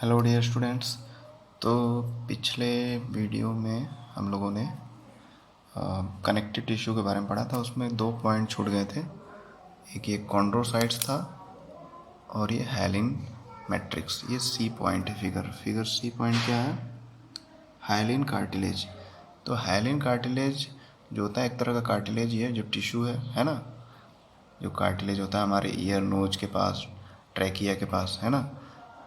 Hello dear students. तो पिछले video में हम लोगों ने कनेक्टिव टिश्यू के बारे में पढ़ा था। उसमें दो पॉइंट छूट गए थे। एक ये कॉन्ड्रोसाइट्स था और ये हाइलिन मैट्रिक्स। ये सी पॉइंट है। फिगर सी पॉइंट क्या है? Hyaline cartilage. तो हाइलिन कार्टिलेज जो होता है एक तरह का कार्टिलेज ही है जो टिश्यू है ना। जो कार्टिलेज होता है हमारे ईयर नोज के पास, ट्रैकिया के पास, है ना।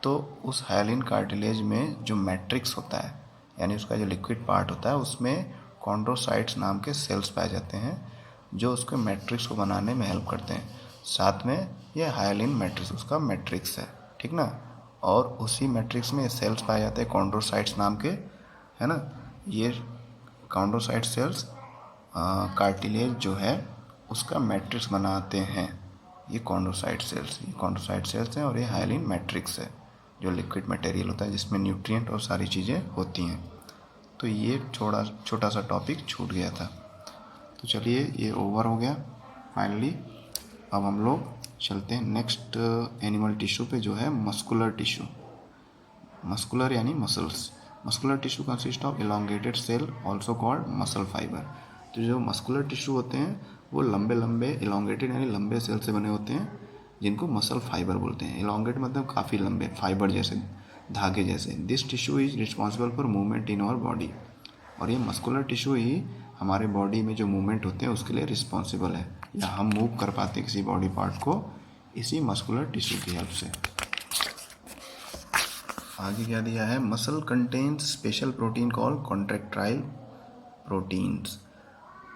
तो उस हाइलिन कार्टिलेज में जो मैट्रिक्स होता है, यानी उसका जो लिक्विड पार्ट होता है, उसमें कॉन्ड्रोसाइट्स नाम के सेल्स पाए जाते हैं जो उसके मैट्रिक्स को बनाने में हेल्प करते हैं। साथ में ये हाइलिन मैट्रिक्स उसका मैट्रिक्स है, ठीक ना। और उसी मैट्रिक्स में सेल्स पाए जाते हैं कॉन्ड्रोसाइट्स नाम के, है ना। ये कॉन्ड्रोसाइट सेल्स कार्टिलेज जो है उसका मैट्रिक्स बनाते हैं। ये कॉन्ड्रोसाइट सेल्स हैं और ये हाइलिन मैट्रिक्स है जो लिक्विड मटेरियल होता है जिसमें न्यूट्रिएंट और सारी चीज़ें होती हैं। तो ये छोटा सा टॉपिक छूट गया था। तो चलिए ये ओवर हो गया फाइनली। अब हम लोग चलते हैं नेक्स्ट एनिमल टिश्यू पे जो है मस्कुलर टिश्यू। मस्कुलर यानी muscles. Muscular tissue consist of elongated cell also called muscle fibre. तो जो मस्कुलर टिश्यू होते हैं वो लंबे लंबे एलोंगेटेड यानी लंबे सेल से बने होते हैं जिनको मसल फाइबर बोलते हैं। एलोंगेट मतलब काफ़ी लंबे, फाइबर जैसे, धागे जैसे। This tissue is responsible for movement in our body. और ये मस्कुलर टिश्यू ही हमारे बॉडी में जो मूवमेंट होते हैं उसके लिए रिस्पॉन्सिबल है, या हम मूव कर पाते हैं किसी बॉडी पार्ट को इसी मस्कुलर टिश्यू की हेल्प से। आगे क्या दिया है? Muscle contains special protein call contractile proteins.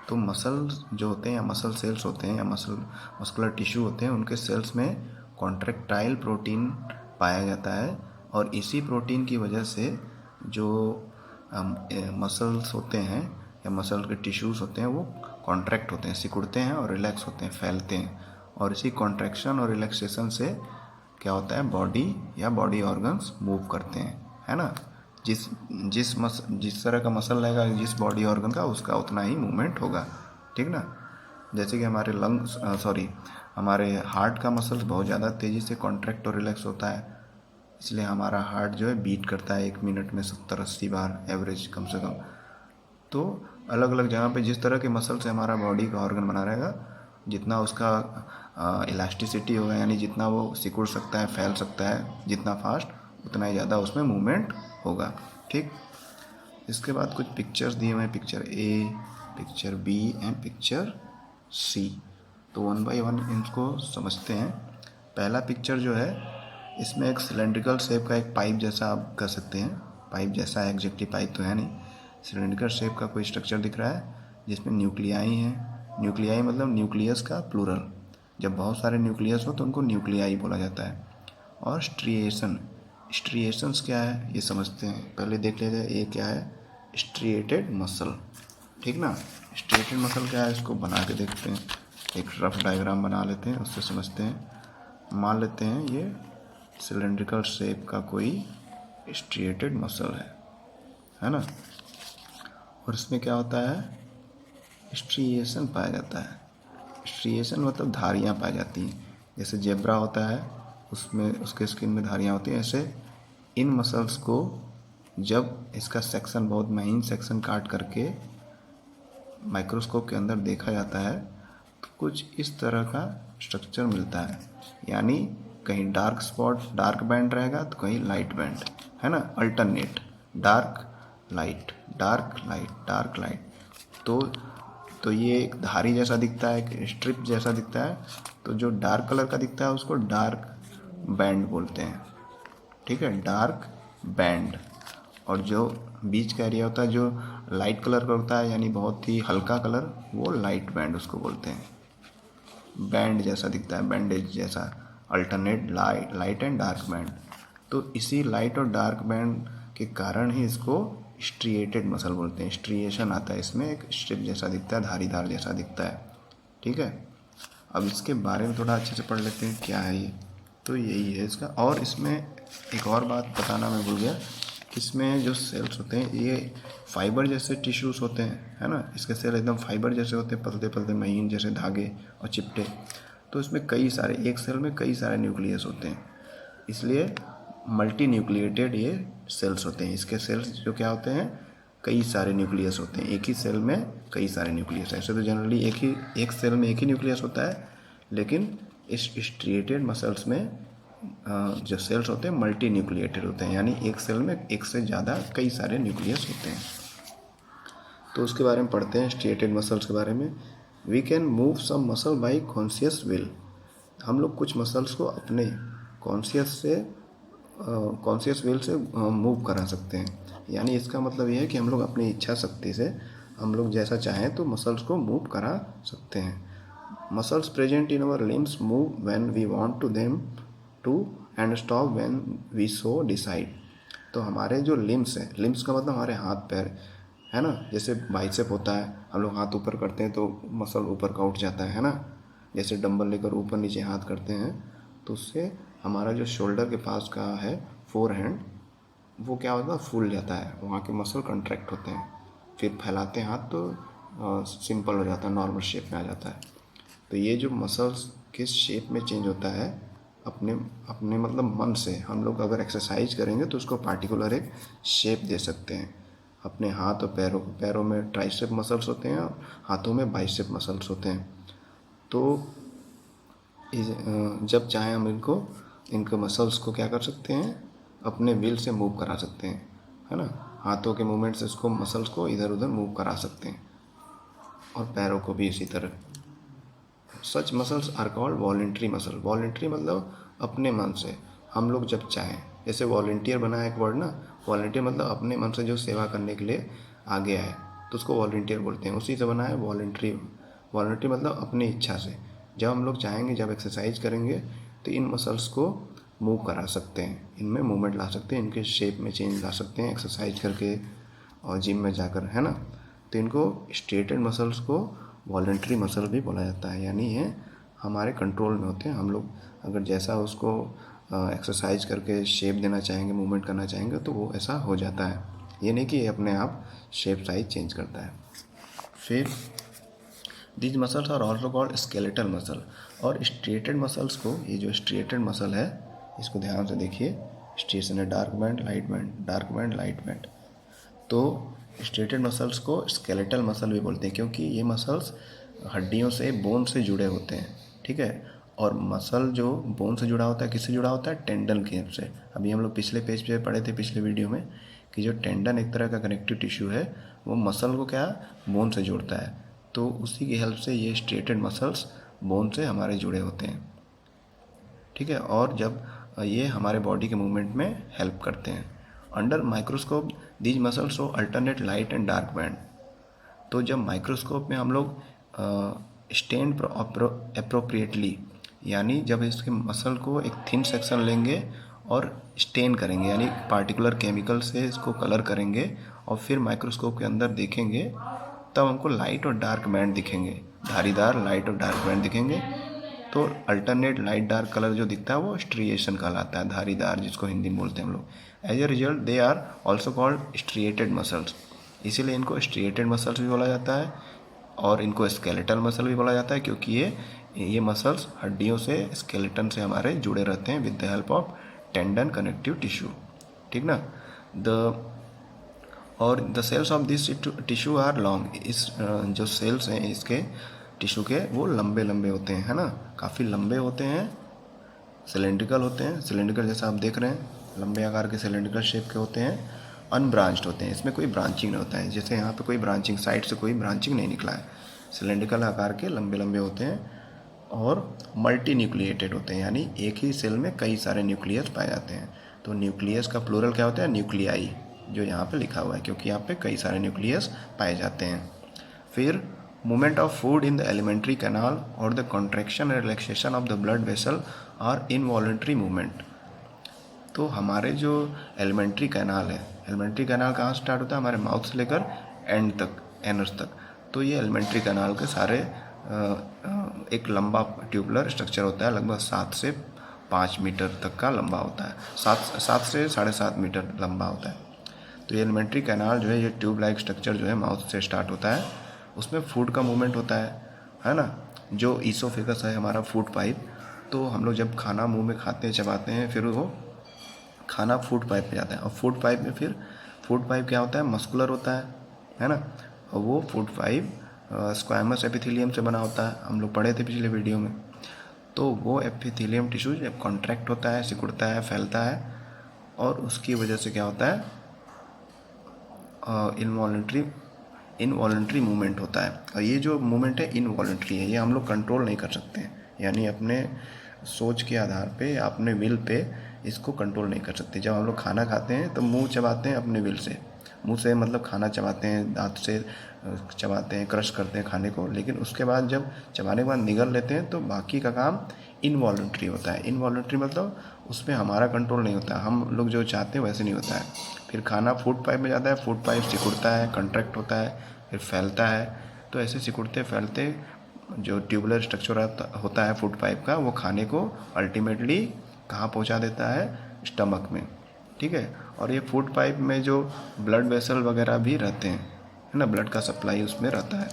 तो मसल जो होते हैं या मसल सेल्स होते हैं या मस्कुलर टिश्यू होते हैं, उनके सेल्स में कॉन्ट्रैक्टाइल प्रोटीन पाया जाता है। और इसी प्रोटीन की वजह से जो मसल्स होते हैं या मसल के टिश्यूज़ होते हैं वो कॉन्ट्रैक्ट होते हैं, सिकुड़ते हैं और रिलैक्स होते हैं, फैलते हैं। और इसी कॉन्ट्रैक्शन और रिलैक्सेशन से क्या होता है, बॉडी या बॉडी ऑर्गन्स मूव करते हैं, है ना। जिस तरह का मसल रहेगा जिस बॉडी ऑर्गन का, उसका उतना ही मूवमेंट होगा, ठीक ना। जैसे कि हमारे हमारे हार्ट का मसल्स बहुत ज़्यादा तेज़ी से कॉन्ट्रैक्ट और रिलैक्स होता है, इसलिए हमारा हार्ट जो है बीट करता है 1 मिनट में 70-80 बार एवरेज कम से कम। तो अलग अलग जगह पे जिस तरह के मसल से हमारा बॉडी का ऑर्गन बना रहेगा, जितना उसका इलास्टिसिटी होगा, यानी जितना वो सिकुड़ सकता है, फैल सकता है जितना फास्ट, उतना ही ज़्यादा उसमें मूवमेंट होगा, ठीक। इसके बाद कुछ पिक्चर्स दिए हुए हैं, picture A, picture B and picture C. तो 1 बाय 1 इनको समझते हैं। पहला पिक्चर जो है, इसमें एक सिलेंड्रिकल शेप का एक पाइप जैसा आप कह सकते हैं, पाइप जैसा है, एग्जैक्टली पाइप तो है नहीं, सिलेंड्रिकल शेप का कोई स्ट्रक्चर दिख रहा है जिसमें न्यूक्लियाई हैं। न्यूक्लियाई मतलब न्यूक्लियस का प्लूरल। जब बहुत सारे न्यूक्लियस हो तो उनको न्यूक्लियाई बोला जाता है। और स्ट्रिएशंस क्या है ये समझते हैं। पहले देख लेते हैं ये क्या है, स्ट्रिएटेड मसल, ठीक ना। स्ट्रिएटेड मसल क्या है इसको बना के देखते हैं, एक रफ डायग्राम बना लेते हैं, उससे समझते हैं। मान लेते हैं ये सिलेंड्रिकल शेप का कोई स्ट्रिएटेड मसल है ना। और इसमें क्या होता है, स्ट्रिएशन पाया जाता है। स्ट्रिएशन मतलब धारियाँ पाई जाती हैं। जैसे जेब्रा होता है उसमें उसके स्किन में धारियाँ होती हैं, ऐसे इन मसल्स को जब इसका सेक्शन बहुत महीन सेक्शन काट करके माइक्रोस्कोप के अंदर देखा जाता है तो कुछ इस तरह का स्ट्रक्चर मिलता है। यानी कहीं डार्क स्पॉट, डार्क बैंड रहेगा तो कहीं लाइट बैंड, है ना, alternate, dark light, dark light, dark light. तो ये एक धारी जैसा दिखता है, एक स्ट्रिप जैसा दिखता है। तो जो डार्क कलर का दिखता है उसको डार्क बैंड बोलते हैं, ठीक है, डार्क बैंड। और जो बीच का एरिया होता है जो लाइट कलर का होता है, यानी बहुत ही हल्का कलर, वो लाइट बैंड उसको बोलते हैं। बैंड जैसा दिखता है, बैंडेज जैसा, alternate light and dark band. तो इसी लाइट और डार्क बैंड के कारण ही इसको स्ट्रिएटेड मसल बोलते हैं। स्ट्रिएशन आता है इसमें, एक स्ट्रिप जैसा दिखता है, धारीदार जैसा दिखता है, ठीक है। अब इसके बारे में थोड़ा अच्छे से पढ़ लेते हैं क्या है ये। तो यही है इसका। और इसमें एक और बात बताना मैं भूल गया, इसमें जो सेल्स होते हैं ये फाइबर जैसे टिश्यूज़ होते हैं, है ना। इसके सेल एकदम फाइबर जैसे होते हैं, पतले पतले महीन जैसे धागे और चिपटे। तो इसमें कई सारे, एक सेल में कई सारे न्यूक्लियस होते हैं, इसलिए मल्टी न्यूक्लिएटेड ये सेल्स होते हैं। इसके सेल्स जो क्या होते हैं, कई सारे न्यूक्लियस होते हैं। एक ही सेल में कई सारे न्यूक्लियस। ऐसे तो जनरली एक सेल में एक ही न्यूक्लियस होता है, लेकिन इस स्ट्रिएटेड मसल्स में जो सेल्स होते हैं मल्टी न्यूक्लिएटेड होते हैं, यानी एक सेल में एक से ज़्यादा कई सारे न्यूक्लियस होते हैं। तो उसके बारे में पढ़ते हैं, स्ट्रिएटेड मसल्स के बारे में। We can move some muscle by conscious will. हम लोग कुछ मसल्स को अपने कॉन्शियस विल से मूव करा सकते हैं। यानी इसका मतलब ये है कि हम लोग अपनी इच्छा शक्ति से हम लोग जैसा चाहें तो मसल्स को मूव करा सकते हैं। Muscles present in our limbs move when we want to them to and stop when we so decide. तो हमारे जो लिम्स हैं, लिम्स का मतलब हमारे हाथ पैर है ना। जैसे बाइसेप होता है, हम लोग हाथ ऊपर करते हैं तो मसल ऊपर का उठ जाता है ना। जैसे डंबल लेकर ऊपर नीचे हाथ करते हैं तो उससे हमारा जो शोल्डर के पास का है फोर हैंड, वो क्या होता है, फूल जाता है, वहाँ के मसल कंट्रैक्ट होते हैं। फिर फैलाते हैं हाथ तो सिंपल हो जाता है, नॉर्मल शेप में आ जाता है। तो ये जो मसल्स किस शेप में चेंज होता है, अपने अपने मतलब मन से हम लोग अगर एक्सरसाइज करेंगे तो उसको पार्टिकुलर एक शेप दे सकते हैं। अपने हाथ और पैरों में ट्राइसेप मसल्स होते हैं और हाथों में बाइसेप मसल्स होते हैं। तो जब चाहें हम इनके मसल्स को क्या कर सकते हैं, अपने विल से मूव करा सकते हैं, है ना। हाथों के मूवमेंट से इसको मसल्स को इधर उधर मूव करा सकते हैं, और पैरों को भी इसी तरह। Such muscles are called voluntary muscle. Voluntary मतलब अपने मन से, हम लोग जब चाहें। जैसे वॉलंटियर बना है एक वर्ड ना, वॉलंटियर मतलब अपने मन से जो सेवा करने के लिए आगे आए तो उसको वॉलंटियर बोलते हैं। उसी से बना है वॉलंटरी। वॉलंटरी मतलब अपनी इच्छा से, जब हम लोग चाहेंगे, जब एक्सरसाइज करेंगे तो इन मसल्स को मूव करा सकते हैं, इनमें मूवमेंट ला सकते हैं, इनके शेप में चेंज ला सकते हैं एक्सरसाइज करके और जिम में जाकर, है ना। तो इनको स्ट्रेटेड मसल्स को वॉलंटरी मसल भी बोला जाता है। यानी ये हमारे कंट्रोल में होते हैं। हम लोग अगर जैसा उसको एक्सरसाइज करके शेप देना चाहेंगे, मूवमेंट करना चाहेंगे तो वो ऐसा हो जाता है। ये नहीं कि ये अपने आप शेप साइज चेंज करता है। फिर these muscles are also called skeletal muscle. और स्ट्रेटेड मसल्स को, ये जो स्ट्रेटेड मसल है इसको ध्यान से देखिए, स्ट्रेशन है dark band light band, dark band light band. तो स्ट्रेटेड मसल्स को स्केलेटल मसल भी बोलते हैं, क्योंकि ये मसल्स हड्डियों से, बोन से जुड़े होते हैं, ठीक है। और मसल जो बोन से जुड़ा होता है, किससे जुड़ा होता है, टेंडन की हेल्प से। अभी हम लोग पिछले पेज पे पढ़े थे, पिछले वीडियो में, कि जो टेंडन एक तरह का कनेक्टिव टिश्यू है, वो मसल को क्या, बोन से जोड़ता है। तो उसी की हेल्प से ये स्ट्रेटेड मसल्स बोन से हमारे जुड़े होते हैं, ठीक है। और जब ये हमारे बॉडी के मूवमेंट में हेल्प करते हैं। Under microscope these muscles show alternate light and dark band. तो जब माइक्रोस्कोप में हम लोग स्टेन अप्रोप्रिएटली, यानी जब इसके मसल को एक थिन सेक्शन लेंगे और स्टेन करेंगे, यानी पार्टिकुलर केमिकल से इसको कलर करेंगे और फिर माइक्रोस्कोप के अंदर देखेंगे, तब हमको लाइट और डार्क बैंड दिखेंगे, धारीदार लाइट और डार्क बैंड दिखेंगे। तो अल्टरनेट लाइट डार्क कलर जो दिखता है वो स्ट्रिएशन कहलाता है, धारीदार, जिसको हिंदी में बोलते हैं हम लोग। As a result they are also called striated muscles. इसीलिए इनको स्ट्रिएटेड मसल्स भी बोला जाता है और इनको स्केलेटल मसल भी बोला जाता है, क्योंकि ये मसल्स हड्डियों से, स्केलेटन से हमारे जुड़े रहते हैं with the help of tendon connective tissue, ठीक ना। और the cells of this tissue are long. इस जो सेल्स हैं इसके टिश्यू के, वो लंबे लंबे होते हैं, है ना, काफ़ी लंबे होते हैं, सिलेंड्रिकल होते हैं। सिलेंड्रिकल जैसा आप देख रहे हैं, लंबे आकार के सिलेंड्रिकल शेप के होते हैं। अनब्रांच्ड होते हैं, इसमें कोई ब्रांचिंग नहीं होता है, जैसे यहाँ पे कोई ब्रांचिंग, साइड से कोई ब्रांचिंग नहीं निकला है। सिलेंड्रिकल आकार के लंबे लंबे होते हैं और मल्टी न्यूक्लिएटेड होते हैं, यानी एक ही सेल में कई सारे न्यूक्लियस पाए जाते हैं। तो न्यूक्लियस का प्लूरल क्या होता है, न्यूक्लियाई, जो यहाँ पे लिखा हुआ है, क्योंकि यहाँ पे कई सारे न्यूक्लियस पाए जाते हैं। फिर movement of food in the alimentary canal और the contraction and relaxation of the blood vessel are involuntary movement. तो हमारे जो एलिमेंट्री कैनाल है, एलिमेंट्री कैनाल कहाँ स्टार्ट होता है, हमारे माउथ से लेकर एंड तक, एनस तक। तो ये एलिमेंट्री कैनाल के सारे एक लंबा ट्यूबुलर स्ट्रक्चर होता है, लगभग 7 से 5 मीटर तक का लंबा होता है, 7 से 7.5 मीटर लंबा होता है। तो ये एलिमेंट्री कैनाल जो है, ये ट्यूब लाइक स्ट्रक्चर जो है माउथ से स्टार्ट होता है, उसमें फूड का मूवमेंट होता है ना। जो ईसोफेगस है हमारा फूड पाइप, तो हम लोग जब खाना मुंह में खाते हैं, चबाते हैं, फिर वो खाना फूड पाइप में जाता है, और फूड पाइप में फिर फूड पाइप क्या होता है, मस्कुलर होता है ना। और वो फूड पाइप स्क्वैमस एपिथेलियम से बना होता है, हम लोग पढ़े थे पिछले वीडियो में। तो वो एपिथेलियम टिश्यू जब कॉन्ट्रैक्ट होता है, सिकुड़ता है, फैलता है, और उसकी वजह से क्या होता है, इनवॉलंटरी मूवमेंट होता है। और ये जो मूवमेंट है इनवॉलंटरी है, ये हम लोग कंट्रोल नहीं कर सकते हैं, यानी अपने सोच के आधार पे या अपने विल पे इसको कंट्रोल नहीं कर सकते। जब हम लोग खाना खाते हैं तो मुंह चबाते हैं अपने विल से, मुंह से मतलब खाना चबाते हैं, दांत से चबाते हैं, क्रश करते हैं खाने को, लेकिन उसके बाद जब चबाने के बाद निगल लेते हैं तो बाकी का काम इनवॉलंटरी होता है। इनवॉलंटरी मतलब उसमें हमारा कंट्रोल नहीं होता, हम लोग जो चाहते हैं वैसे नहीं होता है। फिर खाना फूड पाइप में जाता है, फूड पाइप सिकुड़ता है, कंट्रैक्ट होता है, फिर फैलता है। तो ऐसे सिकुड़ते फैलते जो ट्यूबुलर स्ट्रक्चर होता है फूड पाइप का, वो खाने को अल्टीमेटली कहाँ पहुँचा देता है, स्टमक में, ठीक है। और ये फूड पाइप में जो ब्लड वेसल वगैरह भी रहते हैं, है ना, ब्लड का सप्लाई उसमें रहता है।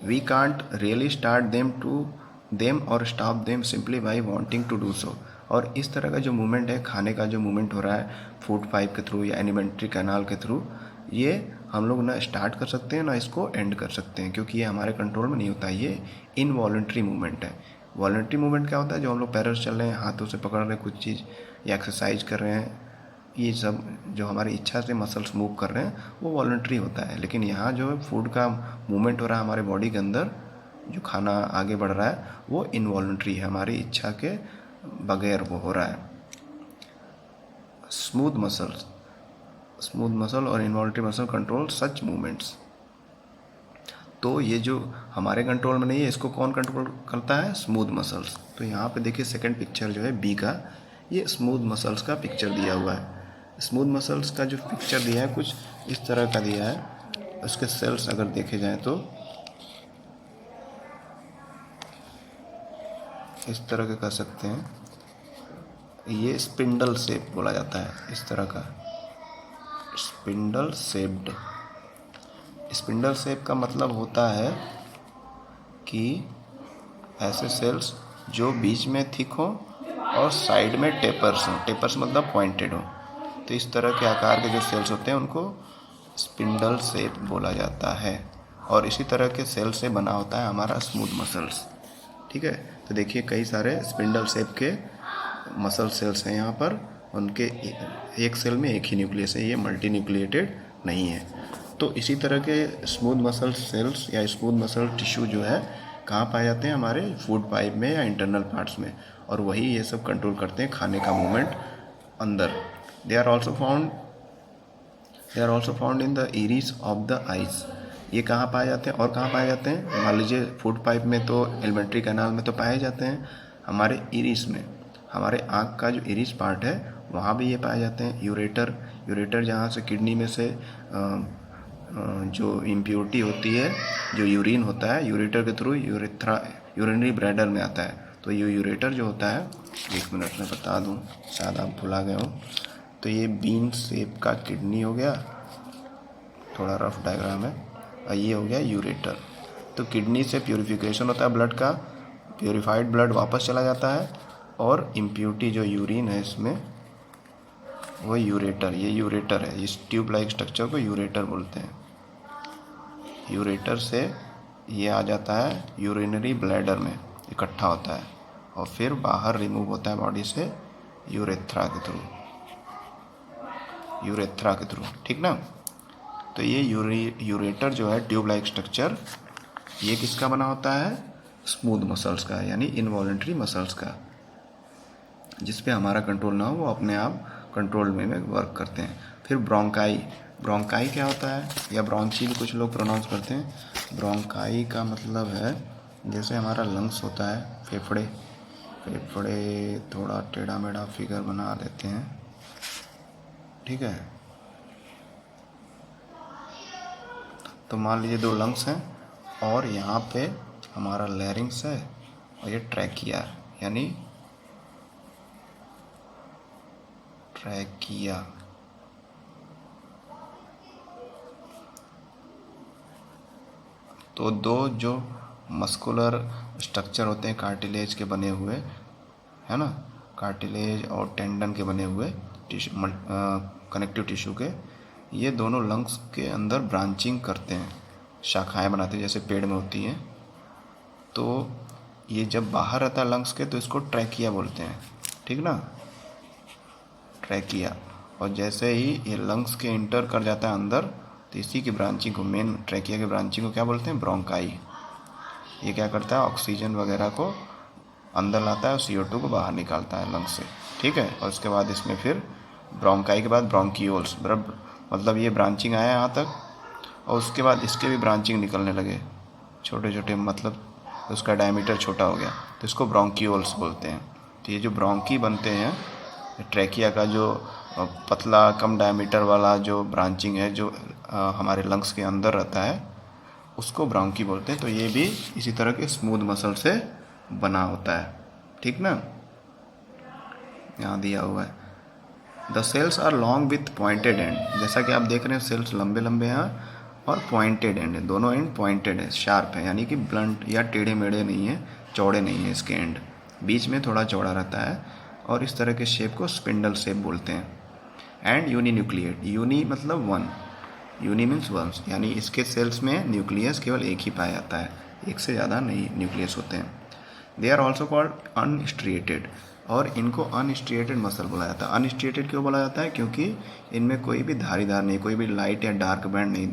We can't really start them और stop them simply by wanting to do so. और इस तरह का जो मूवमेंट है, खाने का जो मूवमेंट हो रहा है फूड पाइप के थ्रू या एलिमेंट्री कैनाल के थ्रू, ये हम लोग ना स्टार्ट कर सकते हैं ना इसको एंड कर सकते हैं, क्योंकि ये हमारे कंट्रोल में नहीं होता। ये इनवॉलंटरी मूवमेंट है। वॉलंटरी मूवमेंट क्या होता है, जो हम लोग पैरों से चल रहे हैं, हाथों से पकड़ रहे हैं कुछ चीज़ या एक्सरसाइज कर रहे हैं, ये सब जो हमारी इच्छा से मसल्स मूव कर रहे हैं वो वॉलंटरी होता है। लेकिन यहाँ जो फूड का मूवमेंट हो रहा है हमारे बॉडी के अंदर, जो खाना आगे बढ़ रहा है, वो इनवॉलंटरी है, हमारी इच्छा के बगैर वो हो रहा है। स्मूथ मसल और इनवॉलंटरी मसल कंट्रोल सच मूवमेंट्स। तो ये जो हमारे कंट्रोल में नहीं है, इसको कौन कंट्रोल करता है, स्मूथ मसल्स। तो यहाँ पे देखिए सेकंड पिक्चर जो है बी का, ये स्मूथ मसल्स का पिक्चर दिया हुआ है। स्मूथ मसल्स का जो पिक्चर दिया है कुछ इस तरह का दिया है। उसके सेल्स अगर देखे जाएं तो इस तरह के कह सकते हैं, ये स्पिंडल शेप बोला जाता है, इस तरह का स्पिंडल शेप्ड। स्पिंडल शेप का मतलब होता है कि ऐसे सेल्स जो बीच में थिक हो और साइड में टेपर्स हों, टेपर्स मतलब पॉइंटेड हो। तो इस तरह के आकार के जो सेल्स होते हैं उनको स्पिंडल शेप बोला जाता है। और इसी तरह के सेल से बना होता है हमारा स्मूथ मसल्स, ठीक है। तो देखिए कई सारे स्पिंडल शेप के मसल सेल्स हैं यहाँ पर, उनके एक सेल में एक ही न्यूक्लियस है, ये मल्टी न्यूक्लिएटेड नहीं है। तो इसी तरह के स्मूथ मसल सेल्स या स्मूथ मसल टिश्यू जो है कहाँ पाए जाते हैं, हमारे फूड पाइप में या इंटरनल पार्ट्स में, और वही ये सब कंट्रोल करते हैं खाने का मूवमेंट अंदर। They are also found in the iris of the eyes. ये कहाँ पाए जाते हैं और कहाँ पाए जाते हैं, मान लीजिए फूड पाइप में तो एलिमेंट्री कैनाल में तो पाए जाते हैं, हमारे इरिस में, हमारे आँख का जो इरिस पार्ट है वहाँ भी ये पाए जाते हैं। यूरेटर जहाँ से किडनी में से जो इम्प्योरिटी होती है, जो यूरिन होता है, यूरेटर के थ्रू यूरिनरी ब्लैडर में आता है। तो ये यूरेटर जो होता है, एक मिनट में बता दूँ, शायद आप भुला गए हो। तो ये बीन शेप का किडनी हो गया, थोड़ा रफ डायग्राम है, और ये हो गया यूरेटर। तो किडनी से प्यूरिफिकेशन होता है ब्लड का, प्यूरिफाइड ब्लड वापस चला जाता है, और इम्प्योरिटी जो यूरिन है इसमें वो यूरेटर, ये यूरेटर है, इस ट्यूब लाइक स्ट्रक्चर को यूरेटर बोलते हैं। यूरेटर से ये आ जाता है यूरिनरी ब्लैडर में, इकट्ठा होता है और फिर बाहर रिमूव होता है बॉडी से यूरेथ्रा के थ्रू, ठीक ना। तो ये यूरेटर जो है ट्यूब लाइक स्ट्रक्चर, ये किसका बना होता है, स्मूथ मसल्स का, यानी इनवॉलंटरी मसल्स का, जिस पे हमारा कंट्रोल ना हो, वो अपने आप कंट्रोल में वर्क करते हैं। फिर ब्रोंकाई क्या होता है, या ब्रोंची भी कुछ लोग प्रोनाउंस करते हैं। ब्रोंकाई का मतलब है जैसे हमारा लंग्स होता है, फेफड़े थोड़ा टेढ़ा मेढ़ा फिगर बना देते हैं, ठीक है। तो मान लीजिए 2 लंग्स हैं और यहाँ पे हमारा लैरिंग्स है और ये ट्रैकिया, यानी ट्रैकिया। तो 2 जो मस्कुलर स्ट्रक्चर होते हैं कार्टिलेज के बने हुए, है ना, कार्टिलेज और टेंडन के बने हुए टिश्यू, कनेक्टिव टिश्यू के, ये दोनों लंग्स के अंदर ब्रांचिंग करते हैं, शाखाएं बनाते हैं जैसे पेड़ में होती हैं। तो ये जब बाहर रहता है लंग्स के तो इसको ट्रैकिया बोलते हैं, ठीक ना, ट्रैकिया। और जैसे ही ये लंग्स के इंटर कर जाता है अंदर तो इसी की ब्रांचिंग को, मेन ट्रैकिया की ब्रांचिंग को क्या बोलते हैं, ब्रोंकाई। ये क्या करता है, ऑक्सीजन वगैरह को अंदर लाता है और CO2 को बाहर निकालता है लंग्स से, ठीक है। और उसके बाद इसमें फिर ब्रोंकाई के बाद ब्रोंकियोल्स, मतलब ये ब्रांचिंग आया यहाँ तक, और उसके बाद इसके भी ब्रांचिंग निकलने लगे छोटे छोटे, मतलब उसका डायमीटर छोटा हो गया तो इसको ब्रोंकियोल्स बोलते हैं। तो ये जो ब्रोंकी बनते हैं, ट्रैकिया का जो पतला कम डायमीटर वाला जो ब्रांचिंग है जो हमारे लंग्स के अंदर रहता है, उसको ब्रोंकी बोलते हैं। तो ये भी इसी तरह के स्मूथ मसल से बना होता है, ठीक ना, यहाँ दिया हुआ है। The cells are long with pointed end, जैसा कि आप देख रहे हैं सेल्स लंबे लंबे हैं और पॉइंटेड एंड है, दोनों एंड पॉइंटेड है, शार्प है, यानी कि ब्लंट या टेढ़े मेढ़े नहीं है, चौड़े नहीं है इसके एंड, बीच में थोड़ा चौड़ा रहता है। और इस तरह के शेप को स्पिंडल शेप बोलते हैं। एंड यूनी न्यूक्लिएट, यूनी मतलब वन, यूनी मीन्स वंस, यानी इसके सेल्स में न्यूक्लियस केवल एक ही पाया जाता है, एक से ज़्यादा नहीं न्यूक्लियस होते हैं। They are also called unstriated, और इनको अनस्ट्रिएटेड मसल बोला जाता है। अनस्ट्रिएटेड क्यों बोला जाता है, क्योंकि इनमें कोई भी धारीदार नहीं, कोई भी लाइट या डार्क बैंड नहीं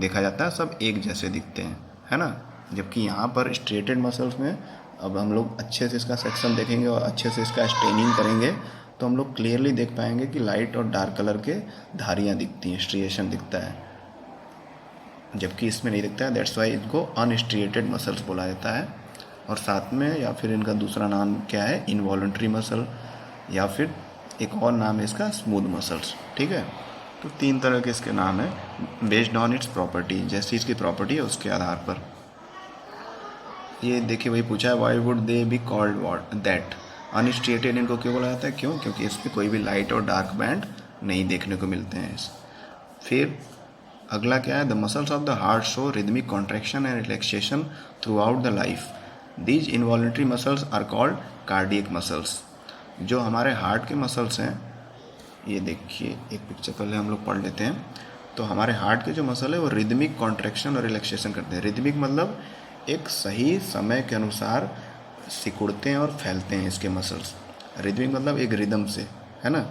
देखा जाता है, सब एक जैसे दिखते हैं, है ना। जबकि यहाँ पर स्ट्रिएटेड मसल्स में अब हम लोग अच्छे से इसका सेक्शन देखेंगे और अच्छे से इसका स्टेनिंग करेंगे तो हम लोग क्लियरली देख पाएंगे कि लाइट और डार्क कलर के धारियाँ दिखती हैं, स्ट्रिएशन दिखता है, जबकि इसमें नहीं दिखता है। दैट्स वाई इनको अनस्ट्रिएटेड मसल्स बोला जाता है। और साथ में या फिर इनका दूसरा नाम क्या है, इनवॉलंटरी मसल, या फिर एक और नाम है इसका स्मूथ मसल्स, ठीक है। तो 3 तरह के इसके नाम है बेस्ड ऑन इट्स प्रॉपर्टी, जैसी इसकी प्रॉपर्टी है उसके आधार पर। ये देखिए वही पूछा है, why would they be called what that, unstriated इनको क्यों बोला जाता है, क्यों, क्योंकि इस पर कोई भी लाइट और डार्क बैंड नहीं देखने को मिलते हैं। फिर अगला क्या है, the muscles of the heart show rhythmic contraction and relaxation throughout the life, these involuntary muscles are called cardiac muscles. जो हमारे हार्ट के मसल्स हैं, ये देखिए एक पिक्चर पहले हम लोग पढ़ लेते हैं। तो हमारे हार्ट के जो मसल है वो रिदमिक कॉन्ट्रैक्शन और रिलैक्सेशन करते हैं। रिदमिक मतलब एक सही समय के अनुसार सिकुड़ते हैं और फैलते हैं इसके मसल्स। रिदमिक मतलब एक रिदम से, है ना,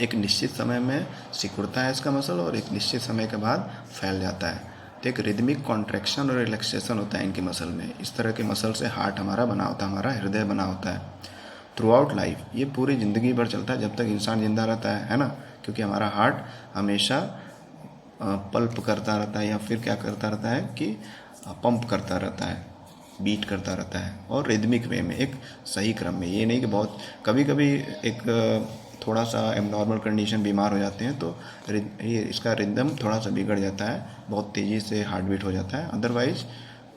एक निश्चित समय में सिकुड़ता है इसका मसल और एक निश्चित समय के बाद फैल जाता है। तो एक रिदमिक कॉन्ट्रैक्शन और रिलैक्सेशन होता है इनके मसल में। इस तरह के मसल से हार्ट हमारा बना होता है, हमारा हृदय बना होता है। थ्रू आउट लाइफ, ये पूरी ज़िंदगी भर चलता है जब तक इंसान जिंदा रहता है ना, क्योंकि हमारा हार्ट हमेशा पल्प करता रहता है या फिर क्या करता रहता है कि पंप करता रहता है, बीट करता रहता है, और रिदमिक वे में, एक सही क्रम में। ये नहीं कि बहुत कभी कभी एक थोड़ा सा एबनॉर्मल कंडीशन, बीमार हो जाते हैं तो ये इसका रिदम थोड़ा सा बिगड़ जाता है, बहुत तेज़ी से हार्ट बीट हो जाता है। अदरवाइज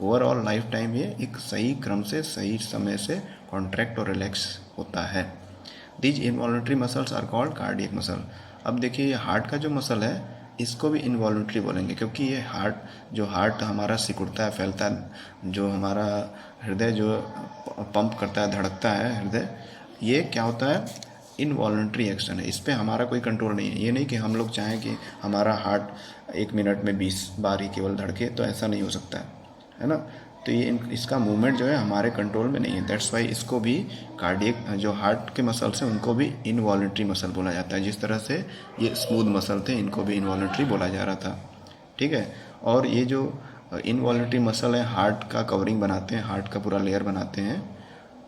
ओवरऑल लाइफ टाइम ये एक सही क्रम से, सही समय से कॉन्ट्रैक्ट और रिलैक्स होता है। These involuntary muscles are called cardiac muscle. अब देखिए ये हार्ट का जो मसल है इसको भी इनवॉलंटरी बोलेंगे, क्योंकि ये हार्ट हमारा सिकुड़ता है, फैलता है, जो हमारा हृदय जो पंप करता है, धड़कता है हृदय, ये क्या होता है, इनवॉलंटरी एक्शन है। इस पर हमारा कोई कंट्रोल नहीं है। ये नहीं कि हम लोग चाहें कि हमारा हार्ट 1 मिनट में 20 बार ही केवल धड़के, तो ऐसा नहीं हो सकता है ना। तो ये इसका मूवमेंट जो है हमारे कंट्रोल में नहीं है। दैट्स वाई इसको भी कार्डियक, जो हार्ट के मसल्स हैं उनको भी इनवॉलंटरी मसल बोला जाता है। जिस तरह से ये स्मूथ मसल थे इनको भी इनवॉलंटरी बोला जा रहा था, ठीक है। और ये जो इनवॉलंटरी मसल है हार्ट का कवरिंग बनाते हैं, हार्ट का पूरा लेयर बनाते हैं,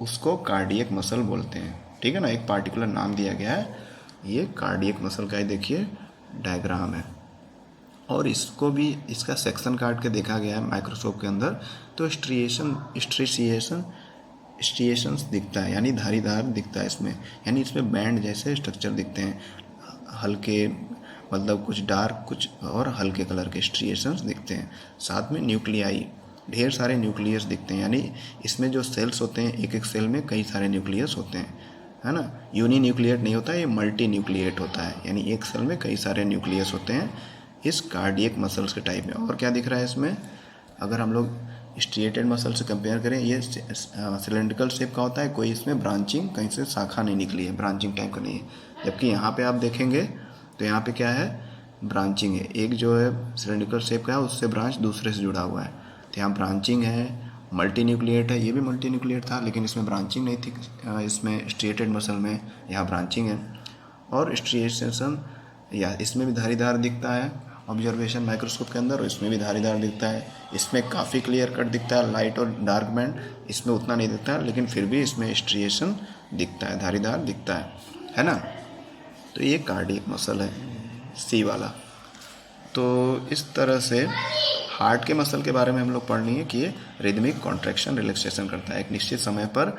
उसको कार्डियक मसल बोलते हैं, ठीक है ना। एक पार्टिकुलर नाम दिया गया है, ये कार्डियक मसल का ही देखिए डायग्राम है। और इसको भी इसका सेक्शन काट के देखा गया है माइक्रोस्कोप के अंदर, तो स्ट्रिएशंस दिखता है, यानी धारीदार दिखता है इसमें, यानी इसमें बैंड जैसे स्ट्रक्चर दिखते हैं, हल्के मतलब कुछ डार्क कुछ और हल्के कलर के स्ट्रिएशंस दिखते हैं। साथ में न्यूक्लियाई, ढेर सारे न्यूक्लियस दिखते हैं, यानी इसमें जो सेल्स होते हैं एक एक सेल में कई सारे न्यूक्लियस होते हैं, है ना। यूनी न्यूक्लिएट नहीं होता है, ये मल्टी न्यूक्लिएट होता है, यानी एक सेल में कई सारे न्यूक्लियस होते हैं इस कार्डियक मसल्स के टाइप में। और क्या दिख रहा है इसमें, अगर हम लोग स्ट्रिएटेड मसल से कंपेयर करें, ये सिलेंड्रिकल शेप का होता है, कोई इसमें ब्रांचिंग कहीं से शाखा नहीं निकली है, ब्रांचिंग टाइप का नहीं है। जबकि यहाँ पे आप देखेंगे तो यहाँ पे क्या है, ब्रांचिंग है। एक जो है सिलेंड्रिकल शेप का है, उससे ब्रांच दूसरे से जुड़ा हुआ है, तो यहाँ ब्रांचिंग है। मल्टी न्यूक्लिएट है, ये भी मल्टी न्यूक्लिएट था लेकिन इसमें ब्रांचिंग नहीं थी, इसमें स्ट्रिएटेड मसल में यहाँ ब्रांचिंग है। और स्ट्रिएशन या इसमें भी धारीदार दिखता है ऑब्जर्वेशन माइक्रोस्कोप के अंदर, और इसमें भी धारीदार दिखता है। इसमें काफ़ी क्लियर कट दिखता है, लाइट और डार्क बैंड, इसमें उतना नहीं दिखता है, लेकिन फिर भी इसमें स्ट्रिएशन दिखता है, धारीदार दिखता है ना। तो ये कार्डियक मसल है, सी वाला। तो इस तरह से हार्ट के मसल के बारे में हम लोग पढ़ लिए कि ये रिदमिक कॉन्ट्रैक्शन रिलैक्सेशन करता है, एक निश्चित समय पर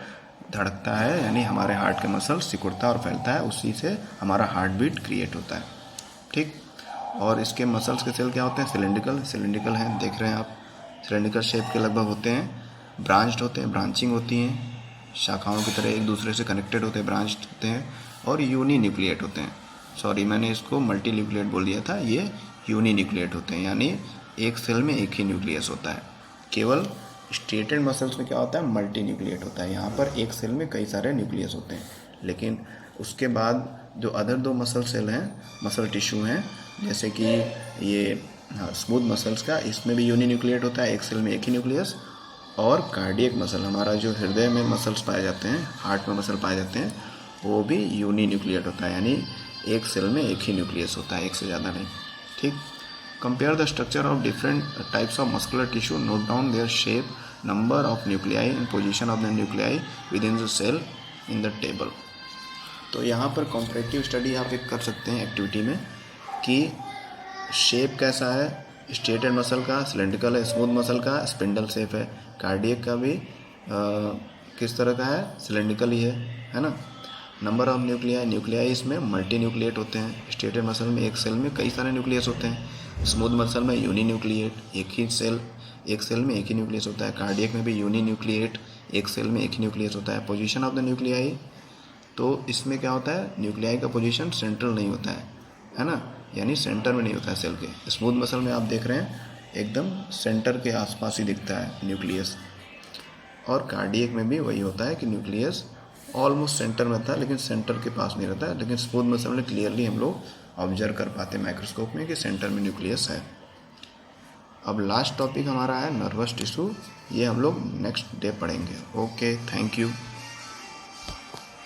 धड़कता है, यानी हमारे हार्ट के मसल सिकुड़ता और फैलता है, उसी से हमारा हार्ट बीट क्रिएट होता है, ठीक। और इसके मसल्स के सेल क्या होते हैं, सिलेंड्रिकल हैं, देख रहे हैं आप, सिलेंड्रिकल शेप के लगभग होते हैं, ब्रांच्ड होते हैं, ब्रांचिंग होती हैं, शाखाओं की तरह एक दूसरे से कनेक्टेड होते हैं, ब्रांच्ड होते हैं, और यूनी न्यूक्लिएट होते हैं। सॉरी, मैंने इसको मल्टी न्यूक्लिएट बोल दिया था, ये यूनी न्यूक्लिएट होते हैं, यानी एक सेल में एक ही न्यूक्लियस होता है। केवल स्ट्रिएटेड मसल्स में क्या होता है, मल्टी न्यूक्लिएट होता है, यहाँ पर एक सेल में कई सारे न्यूक्लियस होते हैं। लेकिन उसके बाद जो अदर दो मसल सेल हैं, मसल टिश्यू हैं, जैसे कि ये स्मूथ मसल्स का, इसमें भी यूनी न्यूक्लिएट होता है, एक सेल में एक ही न्यूक्लियस। और कार्डियक मसल, हमारा जो हृदय में मसल्स पाए जाते हैं, हार्ट में मसल पाए जाते हैं, वो भी यूनी न्यूक्लिएट होता है, यानी एक सेल में एक ही न्यूक्लियस होता है, एक से ज़्यादा नहीं, ठीक। Compare the structure of different types of muscular tissue. Note down their shape, number of nuclei and position of the nuclei within the cell in the table. तो यहाँ पर कॉम्परेटिव स्टडी आप एक कर सकते हैं एक्टिविटी में कि शेप कैसा है, स्ट्रेटेड मसल का, सिलेंड्रिकल है, स्मूथ मसल का स्पिंडल शेप है, कार्डियक का भी किस तरह का है, सिलेंड्रिकल ही है ना। नंबर ऑफ न्यूक्लियाई इसमें मल्टी न्यूक्लिएट होते हैं, स्ट्रेटेड मसल में एक सेल में कई सारे न्यूक्लियस होते हैं, स्मूथ मसल में यूनी न्यूक्लिएट, एक सेल में एक ही न्यूक्लियस होता है, कार्डियक में भी यूनी न्यूक्लिएट, एक सेल में एक ही न्यूक्लियस होता है। पोजीशन ऑफ द न्यूक्लियाई, तो इसमें क्या होता है, न्यूक्लियाई का पोजीशन सेंट्रल नहीं होता है ना, यानी सेंटर में नहीं होता है सेल के। स्मूथ मसल में आप देख रहे हैं एकदम सेंटर के आसपास ही दिखता है न्यूक्लियस, और कार्डियक में भी वही होता है कि न्यूक्लियस ऑलमोस्ट सेंटर में था, लेकिन सेंटर के पास नहीं रहता है। लेकिन स्मूथ मसल में क्लियरली हम लोग ऑब्जर्व कर पाते हैं माइक्रोस्कोप में कि सेंटर में न्यूक्लियस है। अब लास्ट टॉपिक हमारा है नर्वस टिश्यू, ये हम लोग नेक्स्ट डे पढ़ेंगे। Okay, thank you.